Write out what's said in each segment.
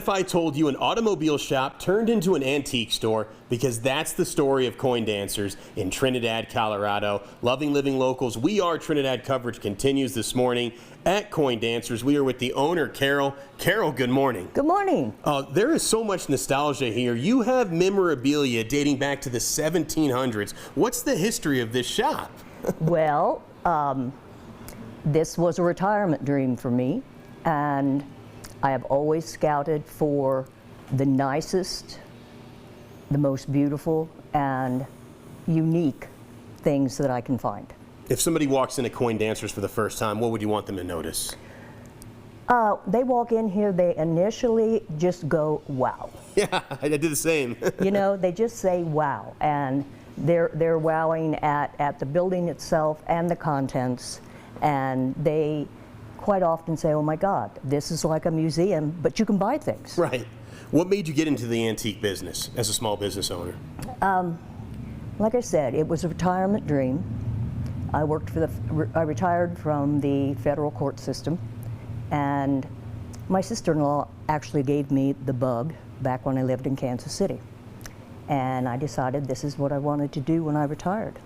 if I told you an automobile shop turned into an antique store? Because that's the story of Coin Dancers in Trinidad, Colorado. Loving living locals, We Are Trinidad coverage continues this morning at Coin Dancers. We are with the owner, Carol. Carol, good morning. Good morning. There is so much nostalgia here. You have memorabilia dating back to the 1700s. What's the history of this shop? Well, this was a retirement dream for me, and I have always scouted for the nicest, the most beautiful, and unique things that I can find. If somebody walks into Coin Dancers for the first time, what would you want them to notice? They walk in here, they initially just go, wow. Yeah, I did the same. You know, they just say wow, and they're wowing at the building itself and the contents, and they quite often say, oh my God, this is like a museum, but you can buy things. Right. What made you get into the antique business as a small business owner? Like I said, it was a retirement dream. I retired from the federal court system, and my sister-in-law actually gave me the bug back when I lived in Kansas City. And I decided this is what I wanted to do when I retired.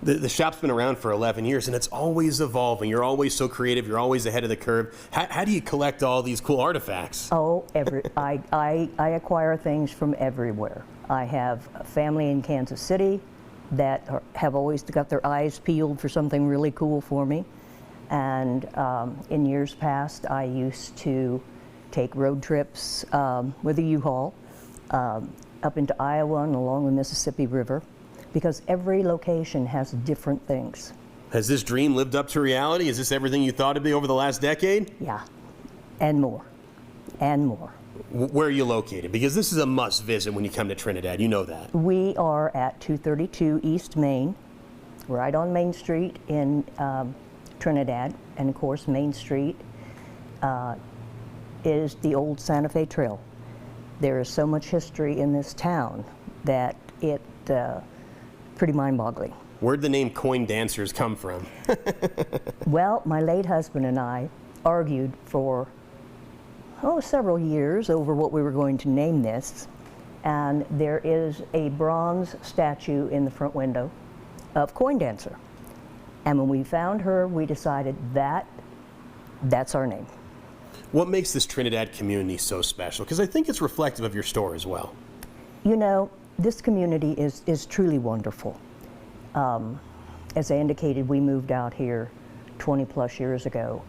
The shop's been around for 11 years, and it's always evolving. You're always so creative. You're always ahead of the curve. How do you collect all these cool artifacts? Oh, I acquire things from everywhere. I have a family in Kansas City that have always got their eyes peeled for something really cool for me. And in years past, I used to take road trips with a U-Haul up into Iowa and along the Mississippi River, because every location has different things. Has this dream lived up to reality? Is this everything you thought it'd be over the last decade? Yeah, and more, and more. Where are you located? Because this is a must visit when you come to Trinidad, you know that. We are at 232 East Main, right on Main Street in Trinidad, and of course Main Street is the old Santa Fe Trail. There is so much history in this town that it's pretty mind-boggling. Where'd the name Coin Dancers come from? Well, my late husband and I argued for several years over what we were going to name this, and there is a bronze statue in the front window of Coin Dancer. And when we found her, we decided that's our name. What makes this Trinidad community so special? Because I think it's reflective of your store as well. You know, this community is truly wonderful. As I indicated, we moved out here 20 plus years ago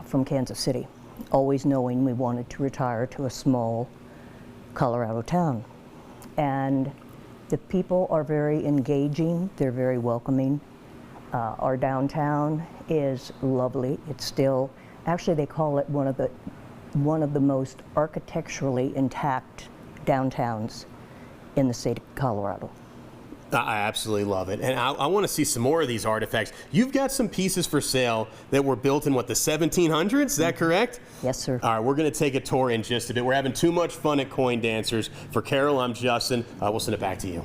from Kansas City, always knowing we wanted to retire to a small Colorado town. And the people are very engaging, they're very welcoming. Our downtown is lovely. It's still, actually they call it one of the most architecturally intact downtowns in the state of Colorado. I absolutely love it, and I want to see some more of these artifacts. You've got some pieces for sale that were built in, what, the 1700s? Is that correct? Yes, sir. All right, we're going to take a tour in just a bit. We're having too much fun at Coin Dancers. For Carol, I'm Justin. We'll send it back to you.